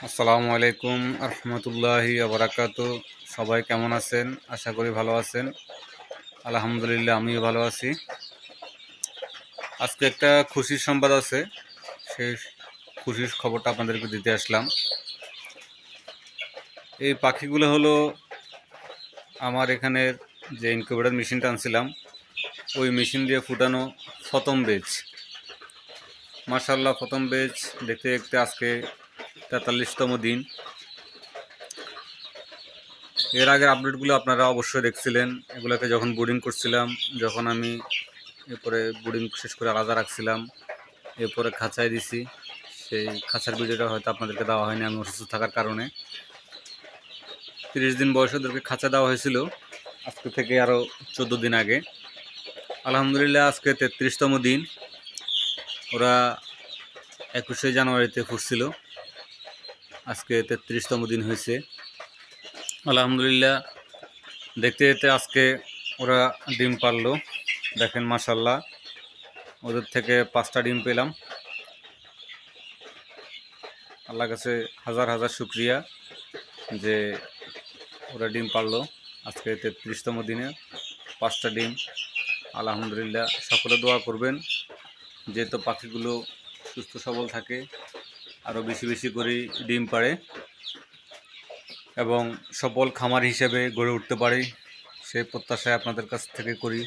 আসসালামু আলাইকুম রহমতুল্লাহি বারাকাতু। সবাই কেমন আছেন? আশা করি ভালো আছেন। আলহামদুলিল্লাহ, আমিও ভালো আছি। আজকে একটা খুশির সংবাদ আছে, সেই খুশির খবরটা আপনাদেরকে দিতে আসলাম। এই পাখিগুলো হলো আমার এখানের যে ইনকিউবেটর মেশিনটা আনছিলাম, ওই মেশিন দিয়ে ফুটানো প্রথম বেচ। মাশাআল্লাহ, প্রথম বেচ দেখতে দেখতে আজকে 43তম দিন। এর আগের আপডেটগুলো আপনারা অবশ্যই দেখছিলেন। এগুলোকে যখন বোর্ডিং করছিলাম, যখন আমি এরপরে বোর্ডিং শেষ করে আলাদা রাখছিলাম, এরপরে খাঁচায় দিছি, সেই খাঁচার ভিডিওটা হয়তো আপনাদেরকে দেওয়া হয়নি আমি অসুস্থ থাকার কারণে। 30 দিন বয়সে ওদেরকে খাঁচা দেওয়া হয়েছিল, আজকে থেকে আরও 14 দিন আগে। আলহামদুলিল্লাহ, আজকে 33তম দিন। ওরা 21শে জানুয়ারিতে ফুটছিল, আজকে 33তম দিন হয়েছে। আলহামদুলিল্লাহ, দেখতে দেখতে আজকে ওরা ডিম পারলো। দেখেন মাশাআল্লাহ, ওদের থেকে 5টা ডিম পেলাম। আল্লাহর কাছে হাজার হাজার শুকরিয়া যে ওরা ডিম পারলো। আজকে 33তম দিনে 5টা ডিম। আলহামদুলিল্লাহ, সকলে দোয়া করবেন যেহেতু পাখিগুলো সুস্থ সবল থাকে, আরও বেশি বেশি করে ডিম পাড়ে এবং সফল খামার হিসেবে গড়ে উঠতে পারে, সেই প্রত্যাশায় আপনাদের কাছ থেকে করি।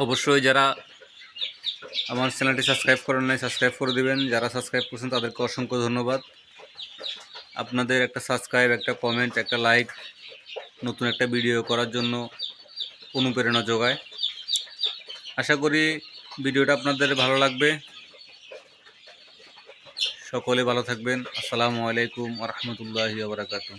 অবশ্যই যারা আমার চ্যানেলটি সাবস্ক্রাইব করেন নাই, সাবস্ক্রাইব করে দেবেন। যারা সাবস্ক্রাইব করছেন তাদেরকে অসংখ্য ধন্যবাদ। আপনাদের একটা সাবস্ক্রাইব, একটা কমেন্ট, একটা লাইক নতুন একটা ভিডিও করার জন্য অনুপ্রেরণা যোগায়। আশা করি ভিডিওটা আপনাদের ভালো লাগবে। সকলে ভালো থাকবেন। আসসালামু আলাইকুম ওয়া রাহমাতুল্লাহি ওয়া বারাকাতুহু।